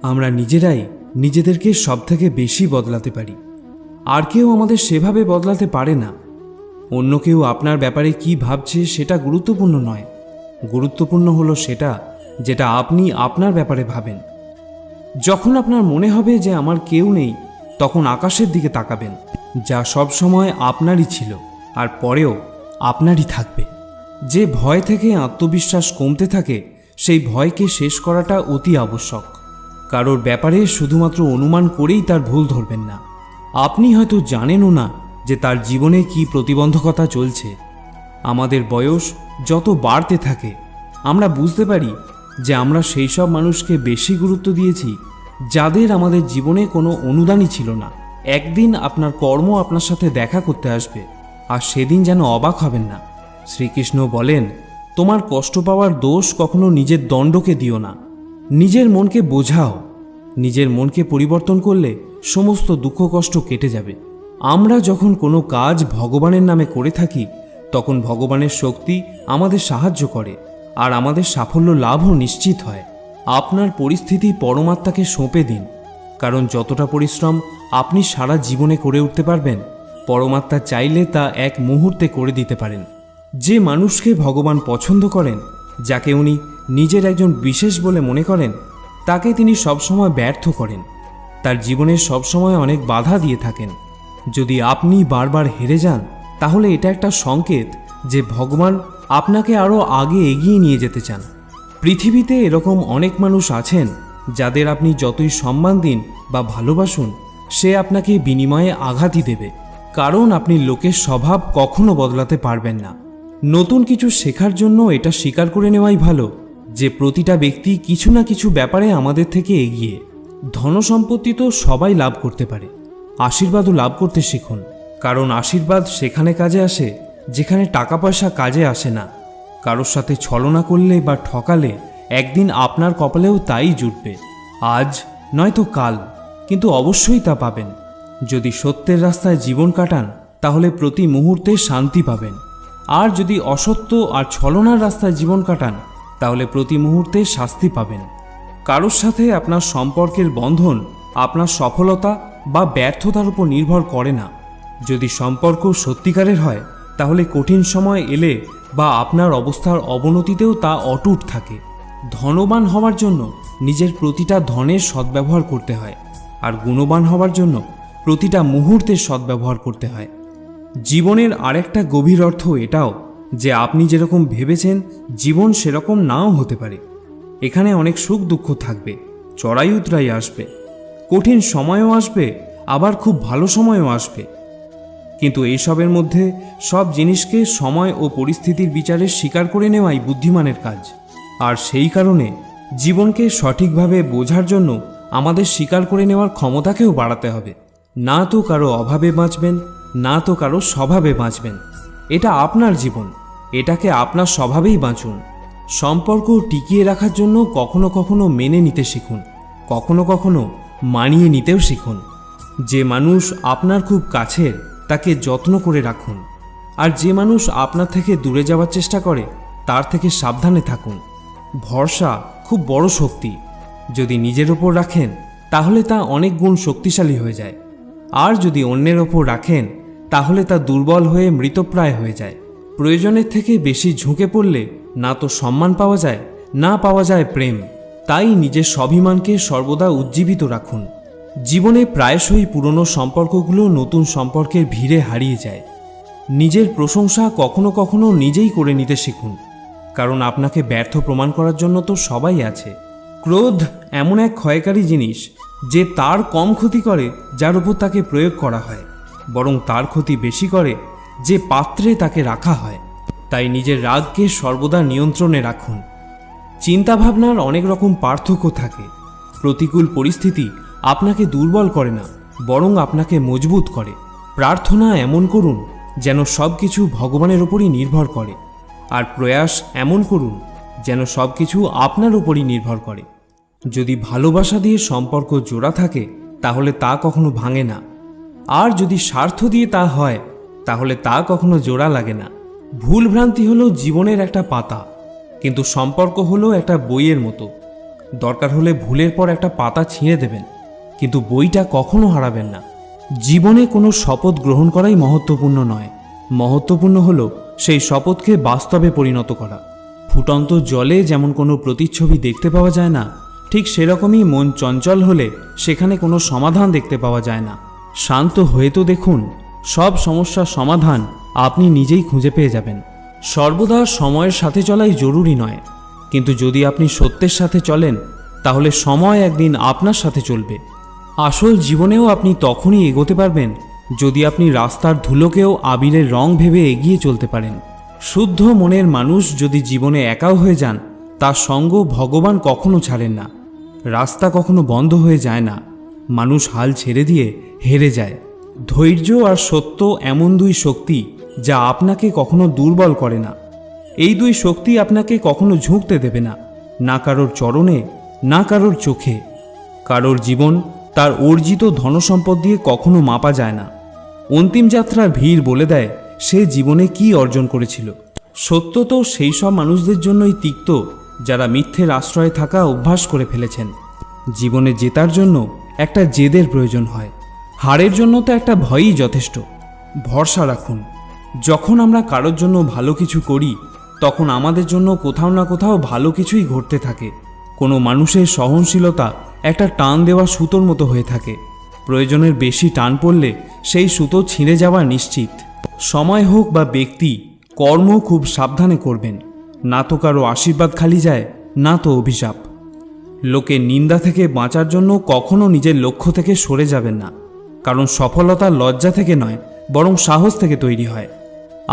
আমরা নিজেরাই নিজেদেরকে সবথেকে বেশি বদলাতে পারি, আর কেউ আমাদের সেভাবে বদলাতে পারে না। অন্য কেউ আপনার ব্যাপারে কি ভাবছে সেটা গুরুত্বপূর্ণ নয়, গুরুত্বপূর্ণ হলো সেটা যেটা আপনি আপনার ব্যাপারে ভাবেন। যখন আপনার মনে হবে যে আমার কেউ নেই, তখন আকাশের দিকে তাকাবেন, যা সব সময় আপনারই ছিল আর পরেও আপনারই থাকবে। যে ভয় থেকে আত্মবিশ্বাস কমতে থাকে, সেই ভয়কে শেষ করাটা অতি আবশ্যক। কারোর ব্যাপারে শুধুমাত্র অনুমান করেই তার ভুল ধরবেন না। আপনি হয়তো জানেনও না যে তার জীবনে কি প্রতিবন্ধকতা চলছে। আমাদের বয়স যত বাড়তে থাকে, আমরা বুঝতে পারি যে আমরা সেই সব মানুষকে বেশি গুরুত্ব দিয়েছি যাদের আমাদের জীবনে কোনো অনুদানই ছিল না। একদিন আপনার কর্ম আপনার সাথে দেখা করতে আসবে, আর সেদিন যেন অবাক হবেন না। শ্রীকৃষ্ণ বলেন, তোমার কষ্ট পাওয়ার দোষ কখনো নিজের দণ্ডকে দিও না, নিজের মনকে বোঝাও। নিজের মনকে পরিবর্তন করলে সমস্ত দুঃখ কষ্ট কেটে যাবে। আমরা যখন কোনো কাজ ভগবানের নামে করে থাকি, তখন ভগবানের শক্তি আমাদের সাহায্য করে, আর আমাদের সাফল্য লাভও নিশ্চিত হয়। আপনার পরিস্থিতি পরমাত্মাকে সঁপে দিন, কারণ যতটা পরিশ্রম আপনি সারা জীবনে করে উঠতে পারবেন, পরমাত্মা চাইলে তা এক মুহূর্তে করে দিতে পারেন। যে মানুষকে ভগবান পছন্দ করেন, যাকে উনি নিজের একজন বিশেষ বলে মনে করেন, তাকে তিনি সবসময় ব্যর্থ করেন, তার জীবনে সবসময় অনেক বাধা দিয়ে থাকেন। যদি আপনি বারবার হেরে যান, তাহলে এটা একটা সংকেত যে ভগবান আপনাকে আরও আগে এগিয়ে নিয়ে যেতে চান। পৃথিবীতে এরকম অনেক মানুষ আছেন যাদের আপনি যতই সম্মান দিন বা ভালোবাসুন, সে আপনাকে বিনিময়ে আঘাতই দেবে, কারণ আপনি লোকের স্বভাব কখনো বদলাতে পারবেন না। নতুন কিছু শেখার জন্য এটা স্বীকার করে নেওয়াই ভালো যে প্রতিটা ব্যক্তি কিছু না কিছু ব্যাপারে আমাদের থেকে এগিয়ে। ধনসম্পত্তি তো সবাই লাভ করতে পারে, আশীর্বাদও লাভ করতে শিখুন, কারণ আশীর্বাদ সেখানে কাজে আসে যেখানে টাকা পয়সা কাজে আসে না। কারোর সাথে ছলনা করলে বা ঠকালে একদিন আপনার কপালেও তাই জুটবে। আজ নয়তো কাল, কিন্তু অবশ্যই তা পাবেন। যদি সত্যের রাস্তায় জীবন কাটান, তাহলে প্রতি মুহূর্তে শান্তি পাবেন। আর যদি অসত্য আর ছলনার রাস্তায় জীবন কাটান, তাহলে প্রতি মুহূর্তে শাস্তি পাবেন। কারোর সাথে আপনার সম্পর্কের বন্ধন আপনার সফলতা বা ব্যর্থতার উপর নির্ভর করে না। যদি সম্পর্ক সত্যিকারের হয়, তাহলে কঠিন সময় এলে বা আপনার অবস্থার অবনতিতেও তা অটুট থাকে। ধনবান হওয়ার জন্য নিজের প্রতিটা ধনের সদ্ব্যবহার করতে হয়, আর গুণবান হওয়ার জন্য প্রতিটা মুহূর্তের সদ্ব্যবহার করতে হয়। জীবনের আরেকটা গভীর অর্থ এটাও যে আপনি যেরকম ভেবেছেন জীবন সেরকম নাও হতে পারে। এখানে অনেক সুখ দুঃখ থাকবে, চড়াই উতরাই আসবে, কঠিন সময়ও আসবে, আবার খুব ভালো সময়ও আসবে। কিন্তু এইসবের মধ্যে সব জিনিসকে সময় ও পরিস্থিতির বিচারে স্বীকার করে নেওয়াই বুদ্ধিমানের কাজ। আর সেই কারণে জীবনকে সঠিকভাবে বোঝার জন্য আমাদের স্বীকার করে নেওয়ার ক্ষমতাকেও বাড়াতে হবে। না তো কারো অভাবে বাঁচবেন, না তো কারো স্বভাবে বাঁচবেন। এটা আপনার জীবন, এটাকে আপনার স্বভাবেই বাঁচুন। সম্পর্ক টিকিয়ে রাখার জন্য কখনো কখনো মেনে নিতে শিখুন, কখনো কখনো মানিয়ে নিতেও শিখুন। যে মানুষ আপনার খুব কাছের, তাকে যত্ন করে রাখুন, আর যে মানুষ আপনার থেকে দূরে যাওয়ার চেষ্টা করে, তার থেকে সাবধানে থাকুন। ভরসা খুব বড় শক্তি। যদি নিজের ওপর রাখেন, তাহলে তা অনেক গুণ শক্তিশালী হয়ে যায়, আর যদি অন্যের ওপর রাখেন, তাহলে তা দুর্বল হয়ে মৃতপ্রায় হয়ে যায়। প্রয়োজনের থেকে বেশি ঝুঁকে পড়লে না তো সম্মান পাওয়া যায়, না পাওয়া যায় প্রেম। তাই নিজের স্বাভিমানকে সর্বদা উজ্জীবিত রাখুন। জীবনে প্রায়শই পুরনো সম্পর্কগুলো নতুন সম্পর্কের ভিড়ে হারিয়ে যায়। নিজের প্রশংসা কখনো কখনো নিজেই করে নিতে শিখুন, কারণ আপনাকে ব্যর্থ প্রমাণ করার জন্য তো সবাই আছে। ক্রোধ এমন এক ক্ষয়কারী জিনিস যে তার কম ক্ষতি করে যার উপর তাকে প্রয়োগ করা হয়, বরং তার ক্ষতি বেশি করে যে পাত্রে তাকে রাখা হয়। তাই নিজের রাগকে সর্বদা নিয়ন্ত্রণে রাখুন। চিন্তাভাবনার অনেক রকম পার্থক্য থাকে। প্রতিকূল পরিস্থিতি আপনাকে দুর্বল করে না, বরং আপনাকে মজবুত করে। প্রার্থনা এমন করুন যেন সব কিছু ভগবানের উপরই নির্ভর করে, আর প্রয়াস এমন করুন যেন সব কিছু আপনার উপরই নির্ভর করে। যদি ভালোবাসা দিয়ে সম্পর্ক জোড়া থাকে, তাহলে তা কখনো ভাঙে না, আর যদি স্বার্থ দিয়ে তা হয়, তাহলে তা কখনো জোড়া লাগে না। ভুল ভ্রান্তি হলো জীবনের একটা পাতা, কিন্তু সম্পর্ক হলো একটা বইয়ের মতো। দরকার হলে ভুলের পর একটা পাতা ছিঁড়ে দেবেন, কিন্তু বইটা কখনো হারাবেন না। জীবনে কোনো শপথ গ্রহণ করাই মহত্বপূর্ণ নয়, মহত্বপূর্ণ হলো সেই শপথকে বাস্তবে পরিণত করা। ফুটন্ত জলে যেমন কোনো প্রতিচ্ছবি দেখতে পাওয়া যায় না, ঠিক সেরকমই মন চঞ্চল হলে সেখানে কোনো সমাধান দেখতে পাওয়া যায় না। শান্ত হয়ে তো দেখুন, সব সমস্যার সমাধান আপনি নিজেই খুঁজে পেয়ে যাবেন। সর্বদা সময়ের সাথে চলাই জরুরি নয়, কিন্তু যদি আপনি সত্যের সাথে চলেন তাহলে সময় একদিন আপনার সাথে চলবে। আসল জীবনেও আপনি তখনই এগোতে পারবেন যদি আপনি রাস্তার ধুলোকেও আবিরের রং ভেবে এগিয়ে চলতে পারেন। শুদ্ধ মনের মানুষ যদি জীবনে একাও হয়ে যান, তার সঙ্গ ভগবান কখনো ছাড়েন না। রাস্তা কখনো বন্ধ হয়ে যায় না, মানুষ হাল ছেড়ে দিয়ে হেরে যায়। ধৈর্য আর সত্য এমন দুই শক্তি যা আপনাকে কখনো দুর্বল করে না। এই দুই শক্তি আপনাকে কখনো ঝুঁকতে দেবে না, না কারোর চরণে, না কারোর চোখে। কারোর জীবন তার অর্জিত ধনসম্পদ দিয়ে কখনো মাপা যায় না। অন্তিম যাত্রার ভিড় বলে দেয় সে জীবনে কি অর্জন করেছিল। সত্য তো সেই সব মানুষদের জন্যই তিক্ত যারা মিথ্যের আশ্রয়ে থাকা অভ্যাস করে ফেলেছেন। জীবনে জেতার জন্য একটা জেদের প্রয়োজন হয়, হারের জন্য তো একটা ভয়ই যথেষ্ট। ভরসা রাখুন, যখন আমরা কারোর জন্য ভালো কিছু করি তখন আমাদের জন্য কোথাও না কোথাও ভালো কিছুই ঘটতে থাকে। কোনো মানুষের সহনশীলতা একটা টান দেওয়া সুতোর মতো হয়ে থাকে, প্রয়োজনের বেশি টান পড়লে সেই সুতো ছিঁড়ে যাওয়া নিশ্চিত। সময় হোক বা ব্যক্তি, কর্ম খুব সাবধানে করবেন, না তো কারো আশীর্বাদ খালি যায়, না তো অভিশাপ। লোকের নিন্দা থেকে বাঁচার জন্য কখনো নিজের লক্ষ্য থেকে সরে যাবেন না, কারণ সফলতা লজ্জা থেকে নয় বরং সাহস থেকে তৈরি হয়।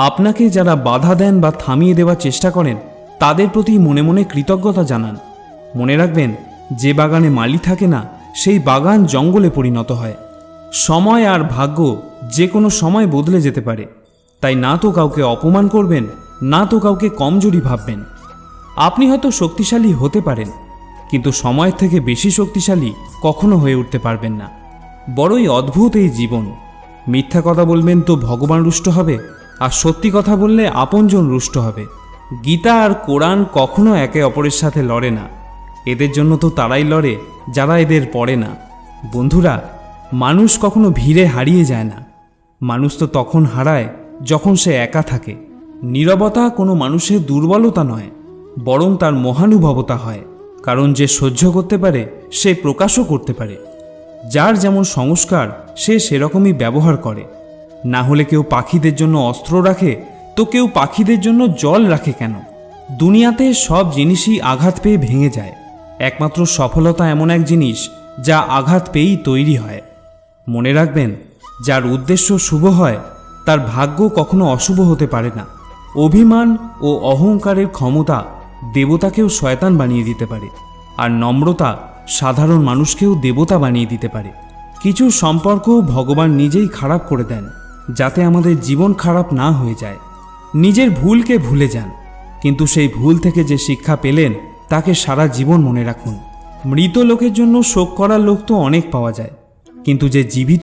আপনাকে যারা বাধা দেন বা থামিয়ে দেওয়ার চেষ্টা করেন তাদের প্রতি মনে মনে কৃতজ্ঞতা জানান। মনে রাখবেন, যে বাগানে মালি থাকে না সেই বাগান জঙ্গলে পরিণত হয়। সময় আর ভাগ্য যে কোনো সময় বদলে যেতে পারে, তাই না তো কাউকে অপমান করবেন, না তো কাউকে কমজোরি ভাববেন। আপনি হয়তো শক্তিশালী হতে পারেন, কিন্তু সময়ের থেকে বেশি শক্তিশালী কখনো হয়ে উঠতে পারবেন না। বড়ই অদ্ভুত এই জীবন। মিথ্যা কথা বলবেন তো ভগবান রুষ্ট হবে, আর সত্যি কথা বললে আপনজন রুষ্ট হবে। গীতা আর কোরআন কখনো একে অপরের সাথে লড়ে না, এদের জন্য তো তারাই লড়ে যারা এদের পড়ে না। বন্ধুরা, মানুষ কখনো ভিড়ে হারিয়ে যায় না, মানুষ তো তখন হারায় যখন সে একা থাকে। নীরবতা কোনো মানুষের দুর্বলতা নয়, বরং তার মহানুভবতা হয়, কারণ যে সহ্য করতে পারে সে প্রকাশও করতে পারে। যার যেমন সংস্কার সে সেরকমই ব্যবহার করে। না হলে কেউ পাখিদের জন্য অস্ত্র রাখে তো কেউ পাখিদের জন্য জল রাখে কেন? দুনিয়াতে সব জিনিসই আঘাত পেয়ে ভেঙে যায়, একমাত্র সফলতা এমন এক জিনিস যা আঘাত পেয়েই তৈরি হয়। মনে রাখবেন, যার উদ্দেশ্য শুভ হয় তার ভাগ্য কখনো অশুভ হতে পারে না। অভিমান ও অহংকারের ক্ষমতা দেবতাকেও শয়তান বানিয়ে দিতে পারে, আর নম্রতা সাধারণ মানুষকেও দেবতা বানিয়ে দিতে পারে। কিছু সম্পর্ক ভগবান নিজেই খারাপ করে দেন যাতে আমাদের জীবন খারাপ না হয়ে যায়। নিজের ভুলকে ভুলে যান, কিন্তু সেই ভুল থেকে যে শিক্ষা পেলেন তাকে সারা জীবন মনে রাখুন। মৃত লোকের জন্য শোক করার লোক তো অনেক পাওয়া যায়, কিন্তু যে জীবিত